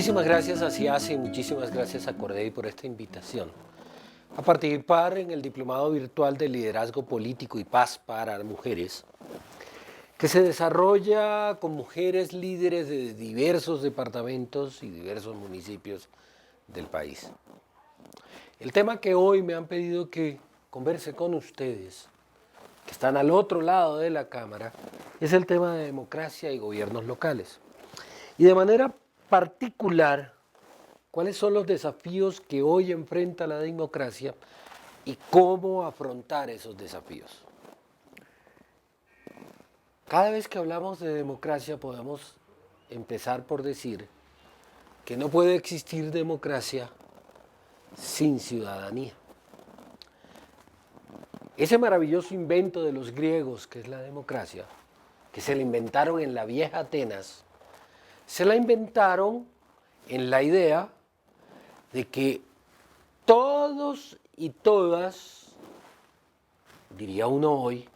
Muchísimas gracias a CIASE y muchísimas gracias a Corday por esta invitación a participar en el Diplomado Virtual de Liderazgo Político y Paz para Mujeres, que se desarrolla con mujeres líderes de diversos departamentos y diversos municipios del país. El tema que hoy me han pedido que converse con ustedes, que están al otro lado de la cámara, es el tema de democracia y gobiernos locales. Y de manera particular, ¿cuáles son los desafíos que hoy enfrenta la democracia y cómo afrontar esos desafíos? Cada vez que hablamos de democracia podemos empezar por decir que no puede existir democracia sin ciudadanía. Ese maravilloso invento de los griegos que es la democracia, que se la inventaron en la vieja Atenas, se la inventaron en la idea de que todos y todas, diría uno hoy,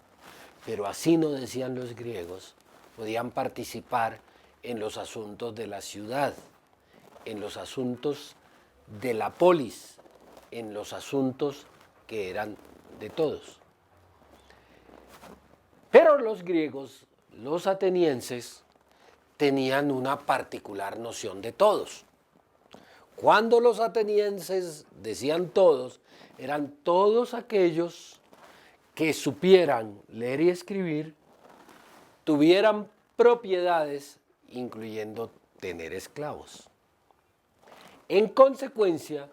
pero así no decían los griegos, podían participar en los asuntos de la ciudad, en los asuntos de la polis, en los asuntos que eran de todos. Pero los griegos, los atenienses, tenían una particular noción de todos. Cuando los atenienses decían todos, eran todos aquellos que supieran leer y escribir, tuvieran propiedades, incluyendo tener esclavos. En consecuencia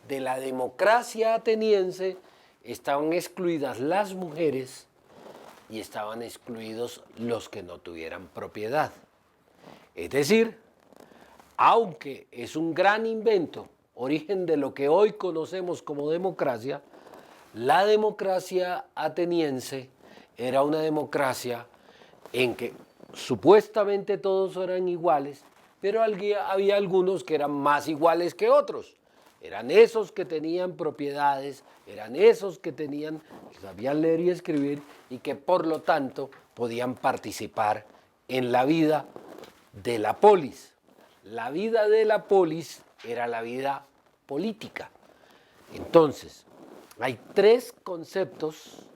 de la democracia ateniense, estaban excluidas las mujeres y estaban excluidos los que no tuvieran propiedad. Es decir, aunque es un gran invento, origen de lo que hoy conocemos como democracia, la democracia ateniense era una democracia en que supuestamente todos eran iguales, pero había algunos que eran más iguales que otros. Eran esos que tenían propiedades, eran esos que sabían leer y escribir y que por lo tanto podían participar en la vida de la polis. La vida de la polis era la vida política. Entonces, hay tres conceptos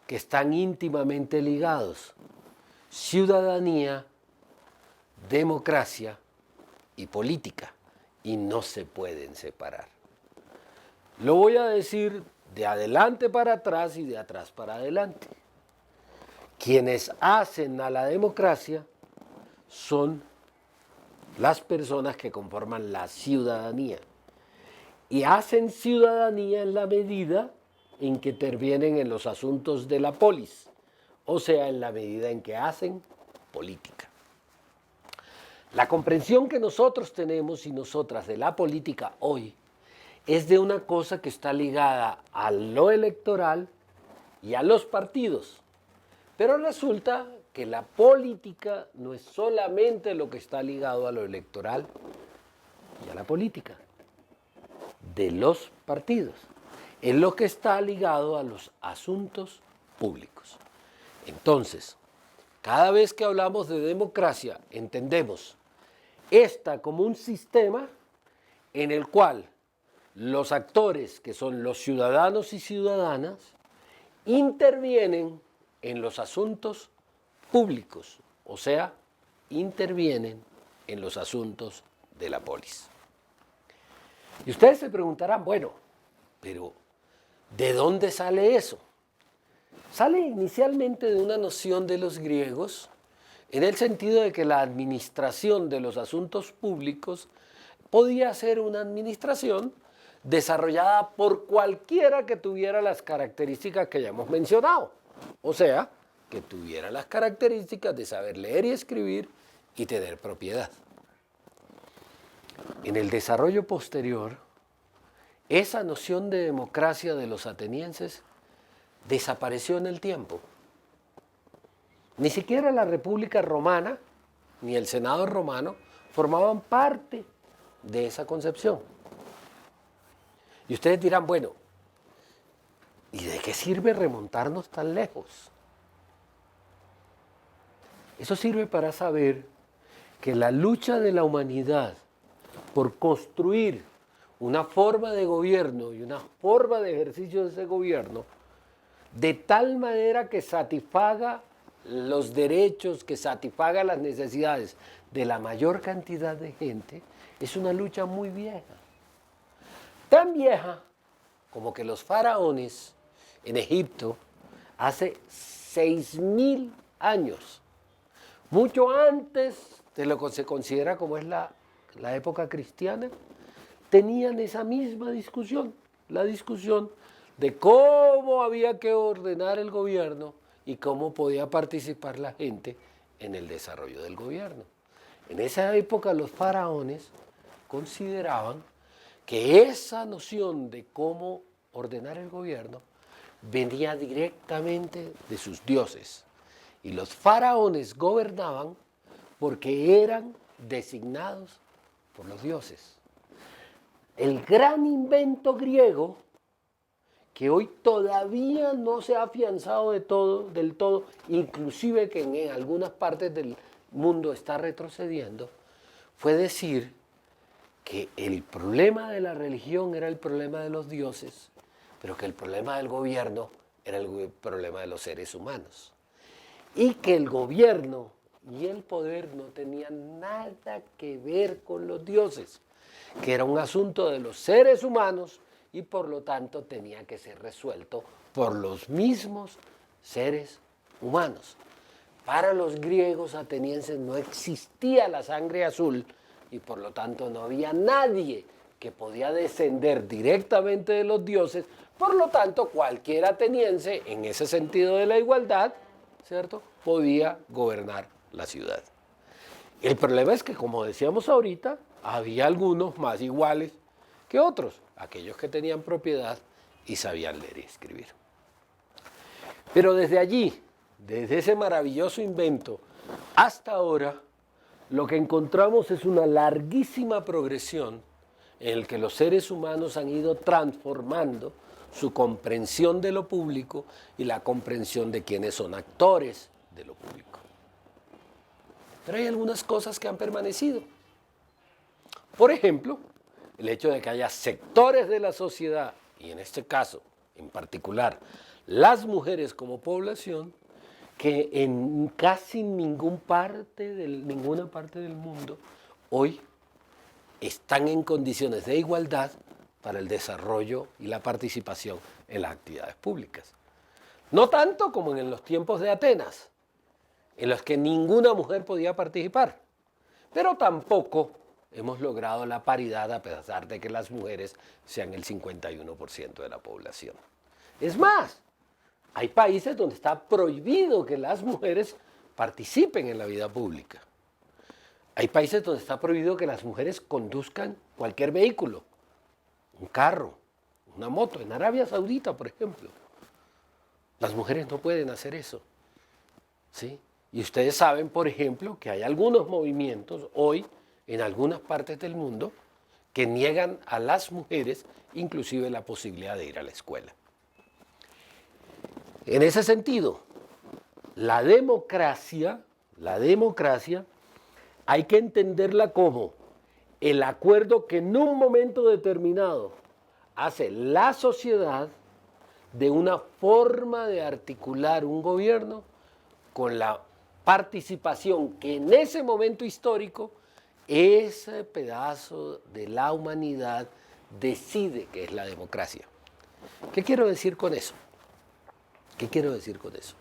que están íntimamente ligados: ciudadanía, democracia y política, y no se pueden separar. Lo voy a decir de adelante para atrás y de atrás para adelante. Quienes hacen a la democracia son las personas que conforman la ciudadanía. Y hacen ciudadanía en la medida en que intervienen en los asuntos de la polis, o sea, en la medida en que hacen política. La comprensión que nosotros tenemos y nosotras de la política hoy es de una cosa que está ligada a lo electoral y a los partidos. Pero resulta que la política no es solamente lo que está ligado a lo electoral y a la política de los partidos, es lo que está ligado a los asuntos públicos. Entonces, cada vez que hablamos de democracia, entendemos esta como un sistema en el cual los actores, que son los ciudadanos y ciudadanas, intervienen en los asuntos públicos, o sea, intervienen en los asuntos de la polis. Y ustedes se preguntarán, bueno, pero ¿de dónde sale eso? Sale inicialmente de una noción de los griegos, en el sentido de que la administración de los asuntos públicos podía ser una administración desarrollada por cualquiera que tuviera las características que ya hemos mencionado. O sea, que tuviera las características de saber leer y escribir y tener propiedad. En el desarrollo posterior, esa noción de democracia de los atenienses desapareció en el tiempo. Ni siquiera la República Romana ni el Senado romano formaban parte de esa concepción. Y ustedes dirán, bueno, ¿y de qué sirve remontarnos tan lejos? Eso sirve para saber que la lucha de la humanidad por construir una forma de gobierno y una forma de ejercicio de ese gobierno de tal manera que satisfaga los derechos, que satisfaga las necesidades de la mayor cantidad de gente, es una lucha muy vieja. Tan vieja como que los faraones en Egipto hace 6.000 años, mucho antes de lo que se considera como es la época cristiana, tenían esa misma discusión, la discusión de cómo había que ordenar el gobierno y cómo podía participar la gente en el desarrollo del gobierno. En esa época los faraones consideraban que esa noción de cómo ordenar el gobierno venía directamente de sus dioses. Y los faraones gobernaban porque eran designados por los dioses. El gran invento griego, que hoy todavía no se ha afianzado del todo, inclusive que en algunas partes del mundo está retrocediendo, fue decir que el problema de la religión era el problema de los dioses, pero que el problema del gobierno era el problema de los seres humanos. Y que el gobierno y el poder no tenían nada que ver con los dioses, que era un asunto de los seres humanos y por lo tanto tenía que ser resuelto por los mismos seres humanos. Para los griegos atenienses no existía la sangre azul y por lo tanto no había nadie que podía descender directamente de los dioses, por lo tanto cualquier ateniense, en ese sentido de la igualdad, ¿cierto?, podía gobernar la ciudad. El problema es que, como decíamos ahorita, había algunos más iguales que otros, aquellos que tenían propiedad y sabían leer y escribir. Pero desde allí, desde ese maravilloso invento hasta ahora, lo que encontramos es una larguísima progresión en la que los seres humanos han ido transformando su comprensión de lo público y la comprensión de quiénes son actores de lo público. Pero hay algunas cosas que han permanecido. Por ejemplo, el hecho de que haya sectores de la sociedad, y en este caso, en particular, las mujeres como población, que en casi ninguna parte del mundo hoy están en condiciones de igualdad para el desarrollo y la participación en las actividades públicas. No tanto como en los tiempos de Atenas, en los que ninguna mujer podía participar, pero tampoco hemos logrado la paridad a pesar de que las mujeres sean el 51% de la población. Es más, hay países donde está prohibido que las mujeres participen en la vida pública. Hay países donde está prohibido que las mujeres conduzcan cualquier vehículo, un carro, una moto. En Arabia Saudita, por ejemplo, las mujeres no pueden hacer eso, ¿sí? Y ustedes saben, por ejemplo, que hay algunos movimientos hoy en algunas partes del mundo que niegan a las mujeres inclusive la posibilidad de ir a la escuela. En ese sentido, la democracia hay que entenderla como el acuerdo que en un momento determinado hace la sociedad de una forma de articular un gobierno con la participación que en ese momento histórico ese pedazo de la humanidad decide que es la democracia. ¿Qué quiero decir con eso? ¿Qué quiero decir con eso?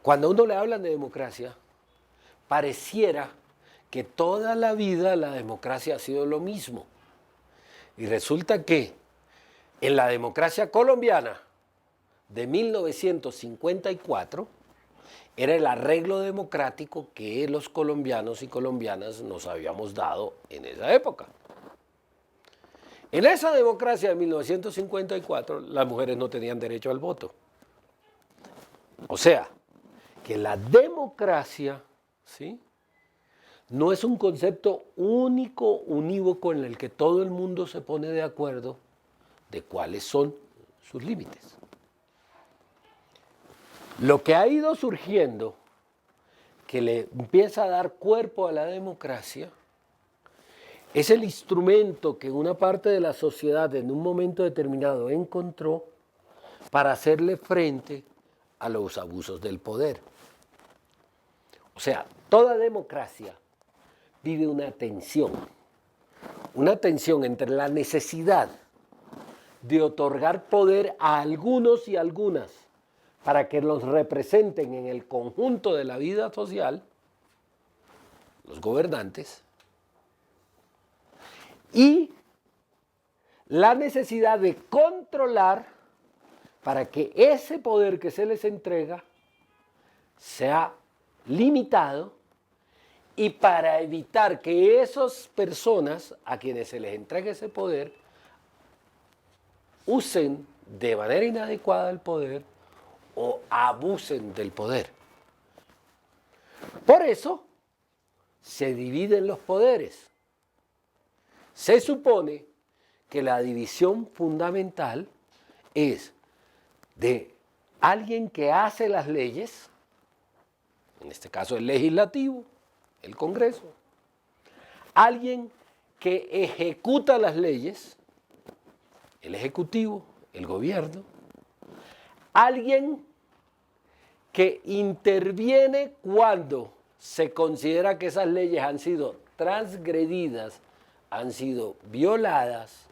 Cuando a uno le hablan de democracia, pareciera que toda la vida la democracia ha sido lo mismo. Y resulta que en la democracia colombiana de 1954 era el arreglo democrático que los colombianos y colombianas nos habíamos dado en esa época. En esa democracia de 1954 las mujeres no tenían derecho al voto. O sea, que la democracia, ¿sí?, no es un concepto único, unívoco, en el que todo el mundo se pone de acuerdo de cuáles son sus límites. Lo que ha ido surgiendo, que le empieza a dar cuerpo a la democracia, es el instrumento que una parte de la sociedad en un momento determinado encontró para hacerle frente a los abusos del poder. O sea, toda democracia vive una tensión entre la necesidad de otorgar poder a algunos y algunas para que los representen en el conjunto de la vida social, los gobernantes, y la necesidad de controlar para que ese poder que se les entrega sea limitado y para evitar que esas personas a quienes se les entregue ese poder usen de manera inadecuada el poder o abusen del poder. Por eso se dividen los poderes. Se supone que la división fundamental es de alguien que hace las leyes, en este caso el legislativo, el Congreso, alguien que ejecuta las leyes, el Ejecutivo, el Gobierno, alguien que interviene cuando se considera que esas leyes han sido transgredidas, han sido violadas,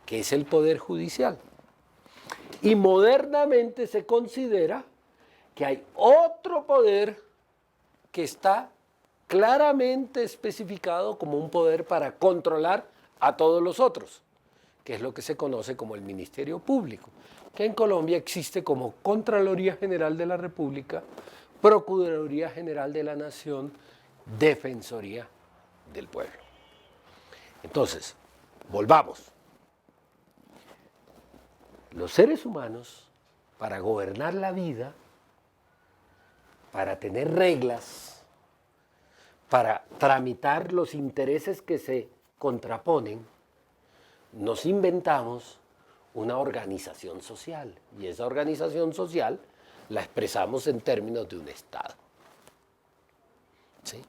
que es el Poder Judicial. Y modernamente se considera que hay otro poder que está claramente especificado como un poder para controlar a todos los otros, que es lo que se conoce como el Ministerio Público, que en Colombia existe como Contraloría General de la República, Procuraduría General de la Nación, Defensoría del Pueblo. Entonces, volvamos. Los seres humanos, para gobernar la vida, para tener reglas, para tramitar los intereses que se contraponen, nos inventamos una organización social. Y esa organización social la expresamos en términos de un Estado. ¿Sí?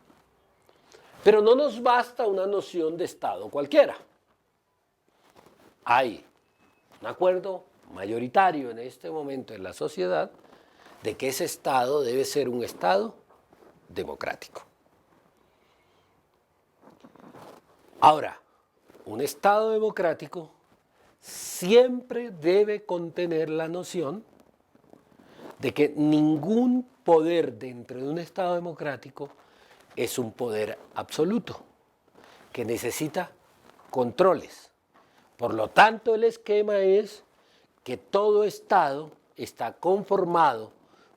Pero no nos basta una noción de Estado cualquiera. Hay un acuerdo mayoritario en este momento en la sociedad de que ese Estado debe ser un Estado democrático. Ahora, un Estado democrático siempre debe contener la noción de que ningún poder dentro de un Estado democrático es un poder absoluto, que necesita controles. Por lo tanto, el esquema es que todo Estado está conformado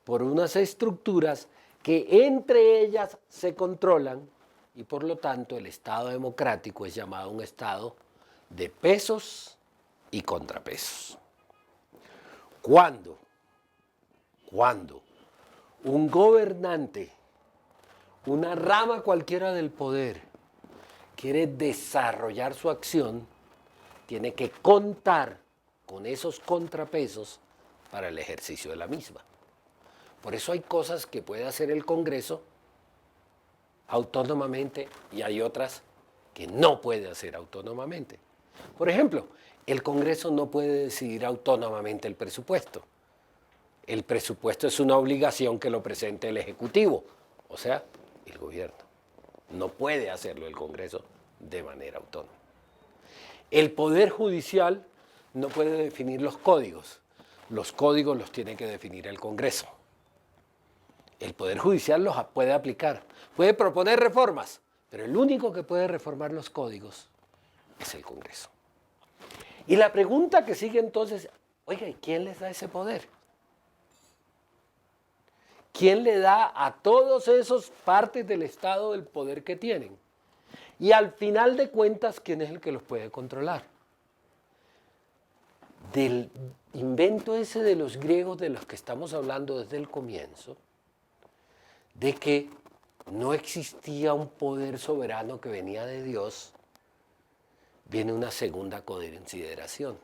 por unas estructuras que entre ellas se controlan y por lo tanto el Estado democrático es llamado un Estado de pesos y contrapesos. Cuando un gobernante, una rama cualquiera del poder, quiere desarrollar su acción, tiene que contar con esos contrapesos para el ejercicio de la misma. Por eso hay cosas que puede hacer el Congreso autónomamente y hay otras que no puede hacer autónomamente. Por ejemplo, el Congreso no puede decidir autónomamente el presupuesto. El presupuesto es una obligación que lo presente el Ejecutivo, o sea, el gobierno. No puede hacerlo el Congreso de manera autónoma. El Poder Judicial no puede definir los códigos. Los códigos los tiene que definir el Congreso. El Poder Judicial los puede aplicar, puede proponer reformas, pero el único que puede reformar los códigos es el Congreso. Y la pregunta que sigue entonces, oiga, ¿y quién les da ese poder? ¿Quién le da a todos esos partes del Estado el poder que tienen? Y al final de cuentas, ¿quién es el que los puede controlar? Del invento ese de los griegos de los que estamos hablando desde el comienzo, de que no existía un poder soberano que venía de Dios, viene una segunda consideración.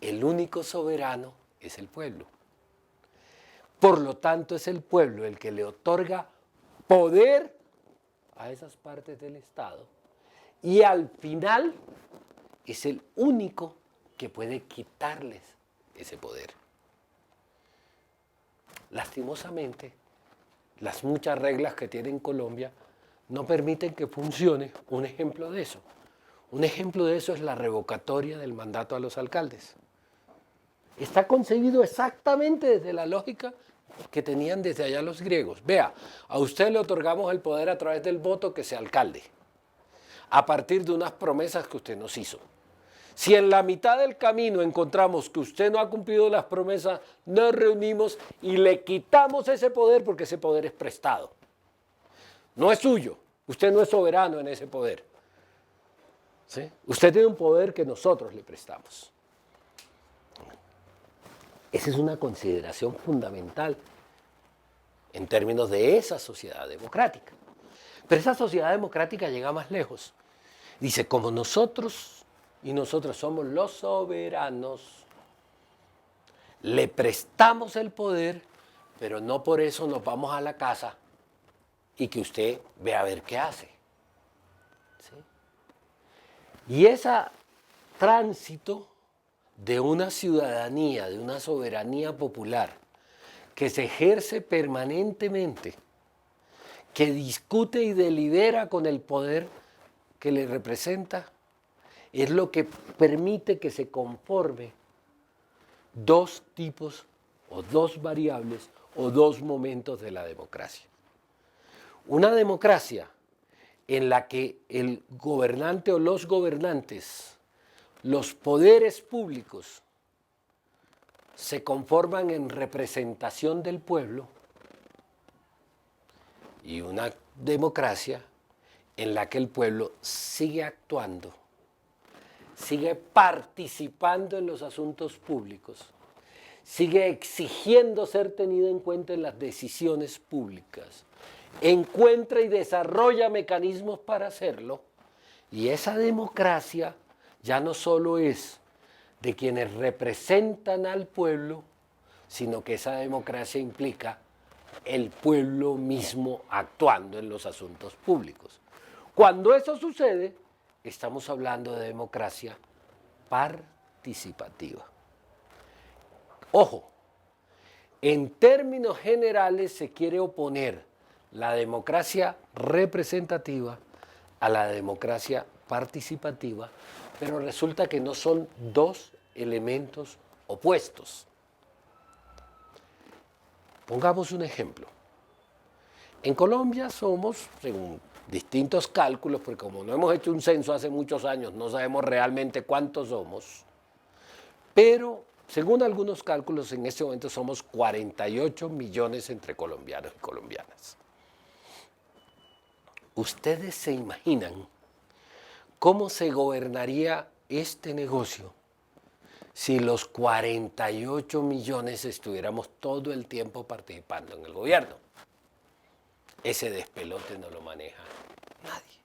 El único soberano es el pueblo. Por lo tanto, es el pueblo el que le otorga poder a esas partes del Estado y al final es el único que puede quitarles ese poder. Lastimosamente, las muchas reglas que tiene Colombia no permiten que funcione un ejemplo de eso. Un ejemplo de eso es la revocatoria del mandato a los alcaldes. Está concebido exactamente desde la lógica que tenían desde allá los griegos. Vea, a usted le otorgamos el poder a través del voto que sea alcalde, a partir de unas promesas que usted nos hizo. Si en la mitad del camino encontramos que usted no ha cumplido las promesas, nos reunimos y le quitamos ese poder porque ese poder es prestado. No es suyo, usted no es soberano en ese poder. ¿Sí? Usted tiene un poder que nosotros le prestamos. Esa es una consideración fundamental en términos de esa sociedad democrática. Pero esa sociedad democrática llega más lejos. Dice, como nosotros y nosotras somos los soberanos, le prestamos el poder, pero no por eso nos vamos a la casa y que usted vea a ver qué hace. ¿Sí? Y ese tránsito de una ciudadanía, de una soberanía popular, que se ejerce permanentemente, que discute y delibera con el poder que le representa, es lo que permite que se conforme dos tipos o dos variables o dos momentos de la democracia. Una democracia en la que el gobernante o los gobernantes, los poderes públicos, se conforman en representación del pueblo, y una democracia en la que el pueblo sigue actuando, sigue participando en los asuntos públicos, sigue exigiendo ser tenido en cuenta en las decisiones públicas, encuentra y desarrolla mecanismos para hacerlo, y esa democracia ya no solo es de quienes representan al pueblo, sino que esa democracia implica el pueblo mismo actuando en los asuntos públicos. Cuando eso sucede, estamos hablando de democracia participativa. Ojo, en términos generales se quiere oponer la democracia representativa a la democracia participativa, pero resulta que no son dos elementos opuestos. Pongamos un ejemplo. En Colombia somos, según distintos cálculos, porque como no hemos hecho un censo hace muchos años, no sabemos realmente cuántos somos, pero según algunos cálculos en este momento somos 48 millones entre colombianos y colombianas. ¿Ustedes se imaginan cómo se gobernaría este negocio si los 48 millones estuviéramos todo el tiempo participando en el gobierno? Ese despelote no lo maneja nadie.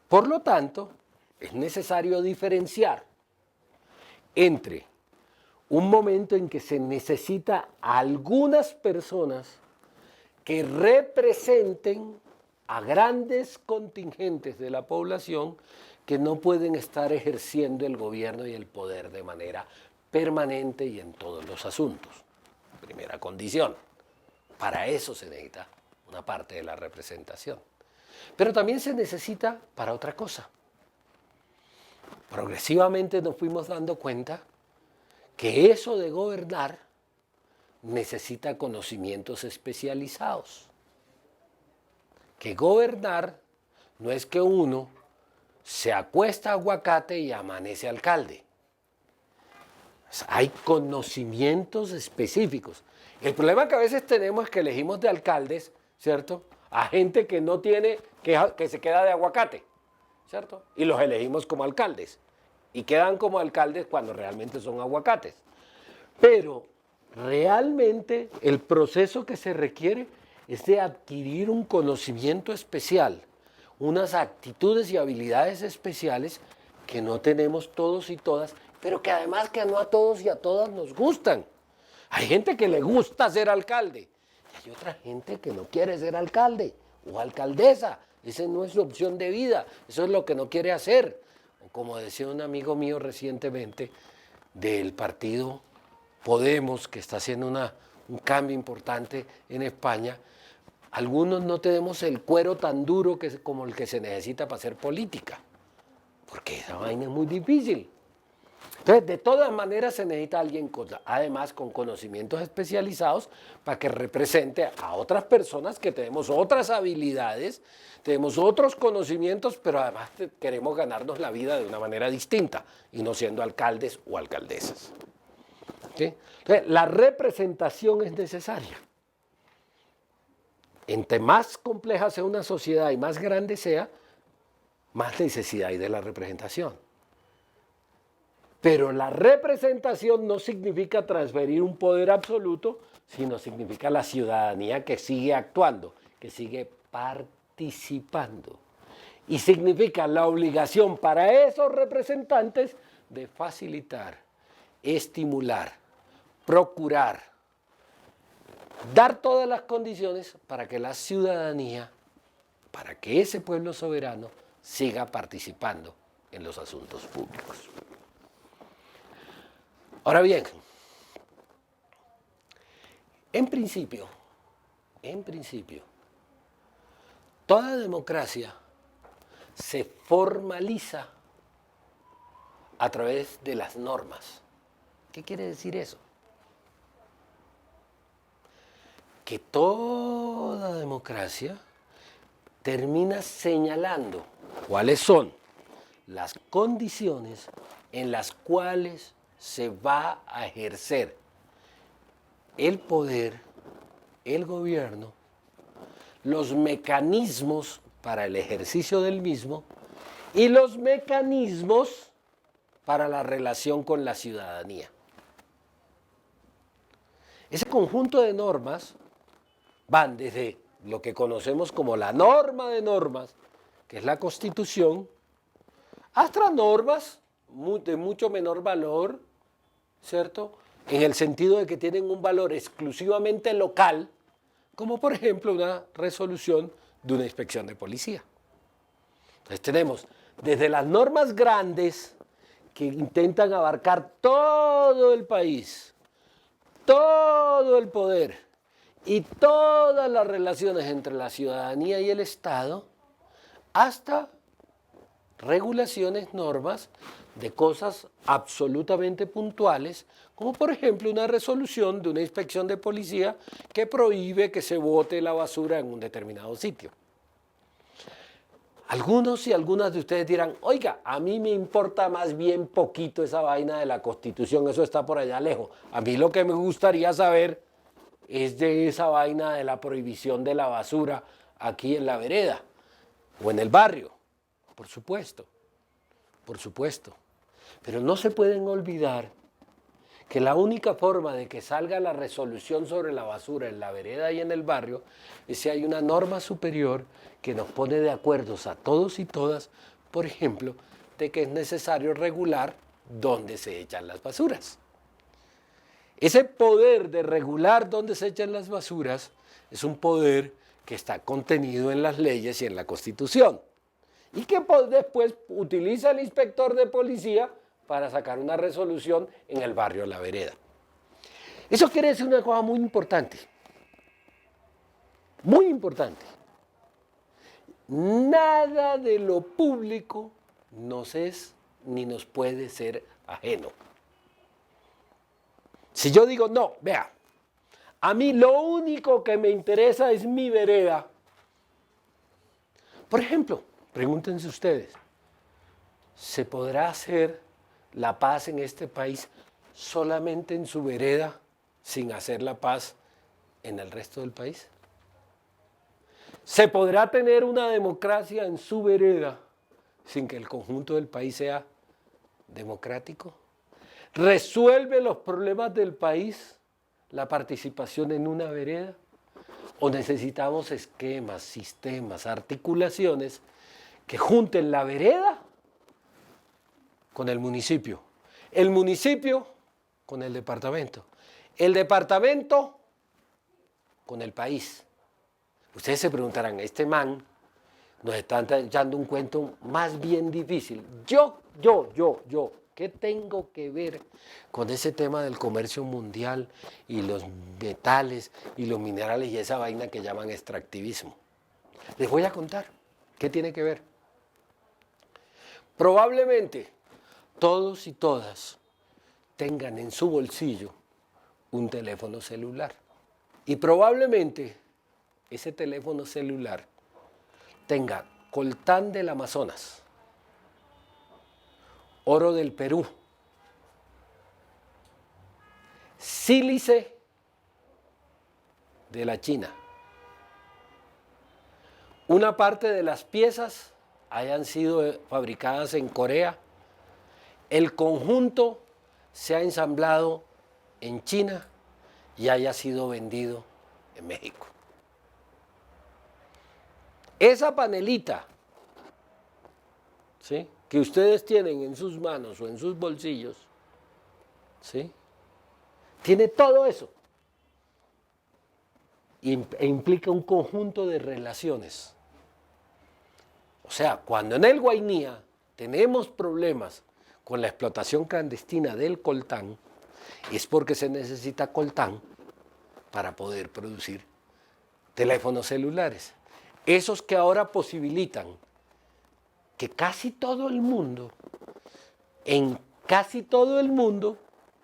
Por lo tanto, es necesario diferenciar entre un momento en que se necesita a algunas personas que representen a grandes contingentes de la población que no pueden estar ejerciendo el gobierno y el poder de manera permanente y en todos los asuntos. Primera condición. Para eso se necesita una parte de la representación. Pero también se necesita para otra cosa. Progresivamente nos fuimos dando cuenta que eso de gobernar necesita conocimientos especializados. Que gobernar no es que uno se acuesta aguacate y amanece alcalde. Hay conocimientos específicos. El problema que a veces tenemos es que elegimos de alcaldes, ¿cierto?, a gente que no tiene, que se queda de aguacate, ¿cierto? Y los elegimos como alcaldes. Y quedan como alcaldes cuando realmente son aguacates. Pero realmente el proceso que se requiere es de adquirir un conocimiento especial, unas actitudes y habilidades especiales que no tenemos todos y todas, pero que además que no a todos y a todas nos gustan. Hay gente que le gusta ser alcalde, y hay otra gente que no quiere ser alcalde o alcaldesa. Esa no es su opción de vida, eso es lo que no quiere hacer. O como decía un amigo mío recientemente del partido Podemos, que está haciendo un cambio importante en España, algunos no tenemos el cuero tan duro como el que se necesita para hacer política, porque esa vaina es muy difícil. Entonces, de todas maneras se necesita alguien además con conocimientos especializados para que represente a otras personas que tenemos otras habilidades, tenemos otros conocimientos, pero además queremos ganarnos la vida de una manera distinta y no siendo alcaldes o alcaldesas. ¿Sí? Entonces, la representación es necesaria. Entre más compleja sea una sociedad y más grande sea, más necesidad hay de la representación. Pero la representación no significa transferir un poder absoluto, sino significa la ciudadanía que sigue actuando, que sigue participando. Y significa la obligación para esos representantes de facilitar, estimular, procurar, dar todas las condiciones para que la ciudadanía, para que ese pueblo soberano siga participando en los asuntos públicos. Ahora bien, en principio, toda democracia se formaliza a través de las normas. ¿Qué quiere decir eso? Que toda democracia termina señalando cuáles son las condiciones en las cuales se va a ejercer el poder, el gobierno, los mecanismos para el ejercicio del mismo y los mecanismos para la relación con la ciudadanía. Ese conjunto de normas van desde lo que conocemos como la norma de normas, que es la Constitución, hasta normas de mucho menor valor, ¿cierto? En el sentido de que tienen un valor exclusivamente local, como por ejemplo una resolución de una inspección de policía. Entonces tenemos desde las normas grandes que intentan abarcar todo el país, todo el poder y todas las relaciones entre la ciudadanía y el Estado, hasta regulaciones, normas de cosas absolutamente puntuales, como por ejemplo una resolución de una inspección de policía que prohíbe que se bote la basura en un determinado sitio. Algunos y algunas de ustedes dirán, oiga, a mí me importa más bien poquito esa vaina de la Constitución, eso está por allá lejos. A mí lo que me gustaría saber es de esa vaina de la prohibición de la basura aquí en la vereda o en el barrio. Por supuesto, por supuesto. Pero no se pueden olvidar que la única forma de que salga la resolución sobre la basura en la vereda y en el barrio es si hay una norma superior que nos pone de acuerdo a todos y todas, por ejemplo, de que es necesario regular dónde se echan las basuras. Ese poder de regular dónde se echan las basuras es un poder que está contenido en las leyes y en la Constitución y que después utiliza el inspector de policía para sacar una resolución en el barrio La Vereda. Eso quiere decir una cosa muy importante. Muy importante. Nada de lo público nos es ni nos puede ser ajeno. Si yo digo, no, vea, a mí lo único que me interesa es mi vereda. Por ejemplo, pregúntense ustedes, ¿se podrá hacer la paz en este país solamente en su vereda sin hacer la paz en el resto del país? ¿Se podrá tener una democracia en su vereda sin que el conjunto del país sea democrático? ¿Resuelve los problemas del país la participación en una vereda? ¿O necesitamos esquemas, sistemas, articulaciones que junten la vereda con el municipio con el departamento con el país? Ustedes se preguntarán, este man nos están echando un cuento más bien difícil. ¿Qué tengo que ver con ese tema del comercio mundial y los metales y los minerales y esa vaina que llaman extractivismo? Les voy a contar. ¿Qué tiene que ver? Probablemente todos y todas tengan en su bolsillo un teléfono celular. Y probablemente ese teléfono celular tenga coltán del Amazonas, oro del Perú, sílice de la China. Una parte de las piezas hayan sido fabricadas en Corea. El conjunto se ha ensamblado en China y haya sido vendido en México. Esa panelita, ¿sí?, que ustedes tienen en sus manos o en sus bolsillos, ¿sí?, tiene todo eso e implica un conjunto de relaciones. O sea, cuando en el Guainía tenemos problemas con la explotación clandestina del coltán, es porque se necesita coltán para poder producir teléfonos celulares. Esos que ahora posibilitan que casi todo el mundo, en casi todo el mundo,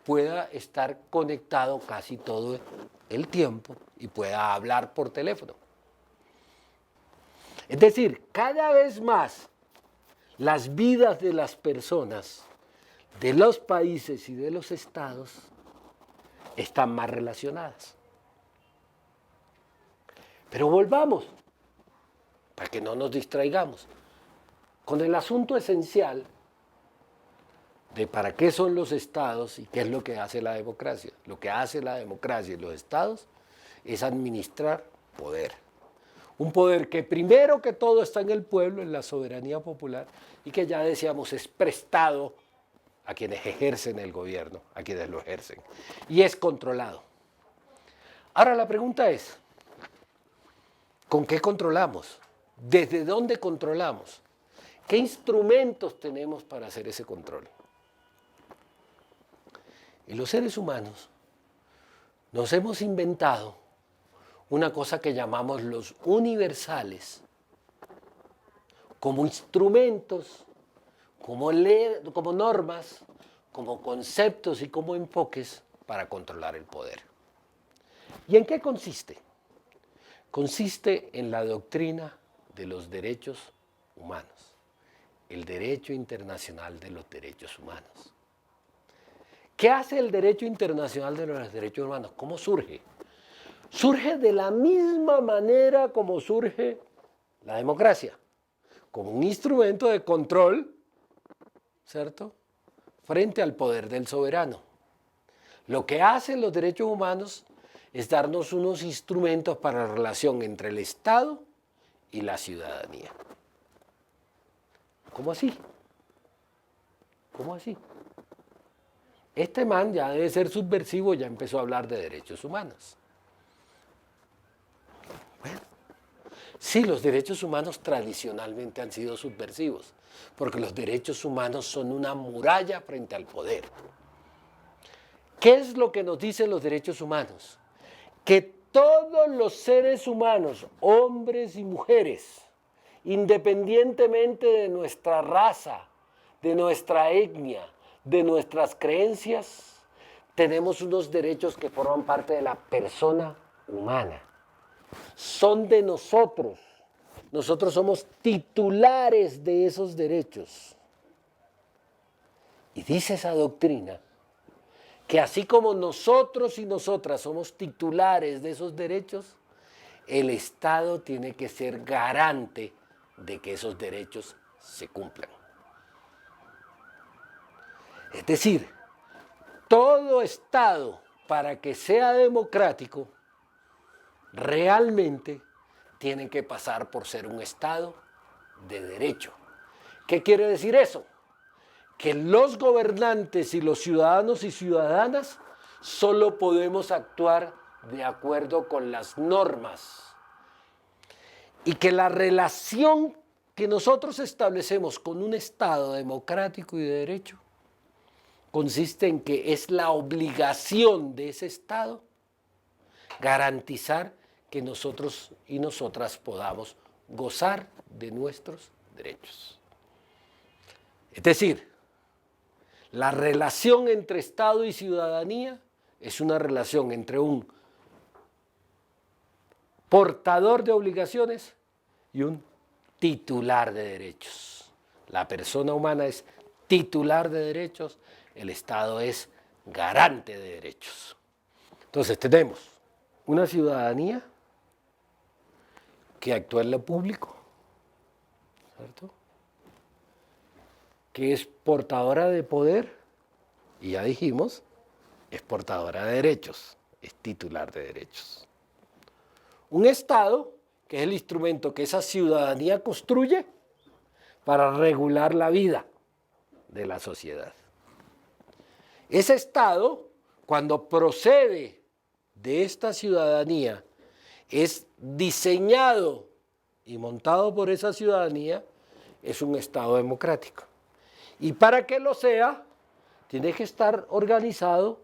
pueda estar conectado casi todo el tiempo y pueda hablar por teléfono. Es decir, cada vez más las vidas de las personas, de los países y de los estados están más relacionadas. Pero volvamos, para que no nos distraigamos, con el asunto esencial de para qué son los estados y qué es lo que hace la democracia. Lo que hace la democracia y los estados es administrar poder. Un poder que primero que todo está en el pueblo, en la soberanía popular, y que ya decíamos es prestado a quienes ejercen el gobierno, a quienes lo ejercen, y es controlado. Ahora la pregunta es, ¿con qué controlamos? ¿Desde dónde controlamos? ¿Qué instrumentos tenemos para hacer ese control? Y los seres humanos nos hemos inventado una cosa que llamamos los universales, como instrumentos, como normas, como conceptos y como enfoques para controlar el poder. ¿Y en qué consiste? Consiste en la doctrina de los derechos humanos, el derecho internacional de los derechos humanos. ¿Qué hace el derecho internacional de los derechos humanos? ¿Cómo surge? Surge de la misma manera como surge la democracia, como un instrumento de control, ¿cierto?, frente al poder del soberano. Lo que hacen los derechos humanos es darnos unos instrumentos para la relación entre el Estado y la ciudadanía. ¿Cómo así? ¿Cómo así? Este man ya debe ser subversivo, ya empezó a hablar de derechos humanos. Bueno, sí, los derechos humanos tradicionalmente han sido subversivos, porque los derechos humanos son una muralla frente al poder. ¿Qué es lo que nos dicen los derechos humanos? Que todos los seres humanos, hombres y mujeres, independientemente de nuestra raza, de nuestra etnia, de nuestras creencias, tenemos unos derechos que forman parte de la persona humana. Son de nosotros. Nosotros somos titulares de esos derechos. Y dice esa doctrina que así como nosotros y nosotras somos titulares de esos derechos, el Estado tiene que ser garante de que esos derechos se cumplan. Es decir, todo Estado, para que sea democrático, realmente tiene que pasar por ser un Estado de derecho. ¿Qué quiere decir eso? Que los gobernantes y los ciudadanos y ciudadanas solo podemos actuar de acuerdo con las normas y que la relación que nosotros establecemos con un Estado democrático y de derecho consiste en que es la obligación de ese Estado garantizar que nosotros y nosotras podamos gozar de nuestros derechos. Es decir, la relación entre Estado y ciudadanía es una relación entre un portador de obligaciones y un titular de derechos. La persona humana es titular de derechos, el Estado es garante de derechos. Entonces tenemos una ciudadanía que actúa en lo público, ¿cierto? Que es portadora de poder, y ya dijimos, es portadora de derechos, es titular de derechos. Un Estado, que es el instrumento que esa ciudadanía construye para regular la vida de la sociedad. Ese Estado, cuando procede de esta ciudadanía, es diseñado y montado por esa ciudadanía, es un Estado democrático. Y para que lo sea, tiene que estar organizado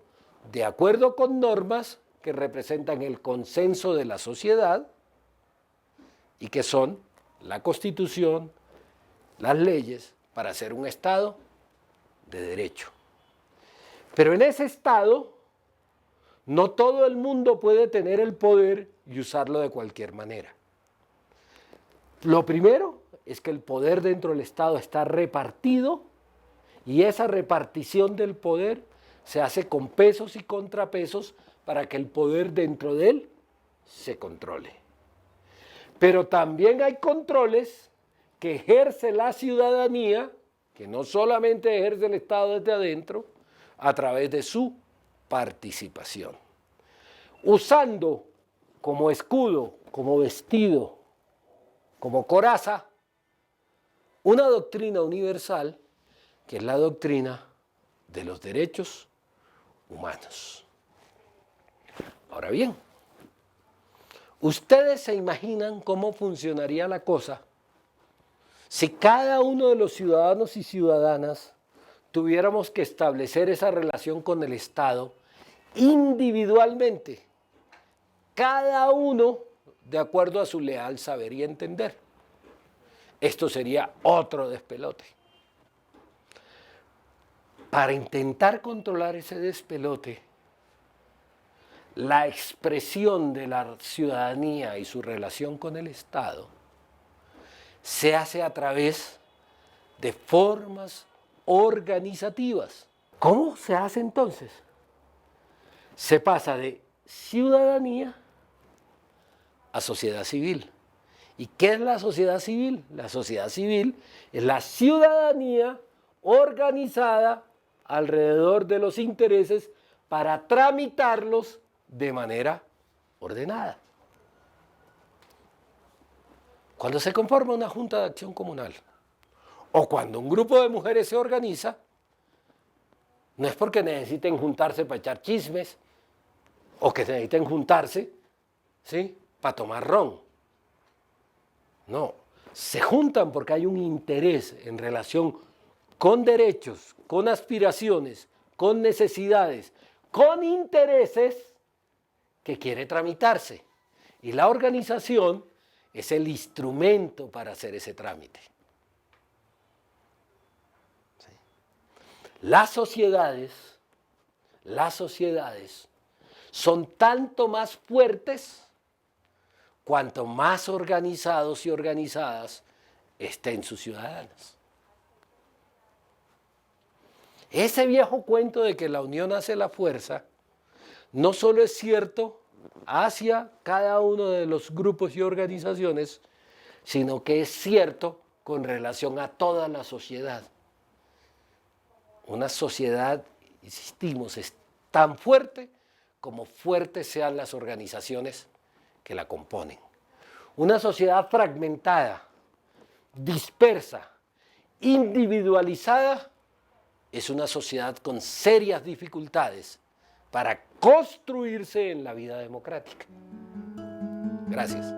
de acuerdo con normas que representan el consenso de la sociedad y que son la Constitución, las leyes, para ser un Estado de derecho. Pero en ese Estado, no todo el mundo puede tener el poder y usarlo de cualquier manera. Lo primero es que el poder dentro del Estado está repartido y esa repartición del poder se hace con pesos y contrapesos para que el poder dentro de él se controle. Pero también hay controles que ejerce la ciudadanía, que no solamente ejerce el Estado desde adentro, a través de su participación. Usando como escudo, como vestido, como coraza, una doctrina universal, que es la doctrina de los derechos humanos. Ahora bien, ¿ustedes se imaginan cómo funcionaría la cosa si cada uno de los ciudadanos y ciudadanas tuviéramos que establecer esa relación con el Estado individualmente, cada uno de acuerdo a su leal saber y entender? Esto sería otro despelote. Para intentar controlar ese despelote, la expresión de la ciudadanía y su relación con el Estado se hace a través de formas organizativas. ¿Cómo se hace entonces? Se pasa de ciudadanía a sociedad civil. ¿Y qué es la sociedad civil? La sociedad civil es la ciudadanía organizada alrededor de los intereses para tramitarlos de manera ordenada. Cuando se conforma una junta de acción comunal o cuando un grupo de mujeres se organiza, no es porque necesiten juntarse para echar chismes o que necesiten juntarse, ¿sí?, para tomar ron. No, se juntan porque hay un interés en relación con derechos, con aspiraciones, con necesidades, con intereses que quiere tramitarse. Y la organización es el instrumento para hacer ese trámite. ¿Sí? Las sociedades son tanto más fuertes cuanto más organizados y organizadas estén sus ciudadanos. Ese viejo cuento de que la unión hace la fuerza no solo es cierto hacia cada uno de los grupos y organizaciones, sino que es cierto con relación a toda la sociedad. Una sociedad, insistimos, es tan fuerte como fuertes sean las organizaciones que la componen. Una sociedad fragmentada, dispersa, individualizada, es una sociedad con serias dificultades para construirse en la vida democrática. Gracias.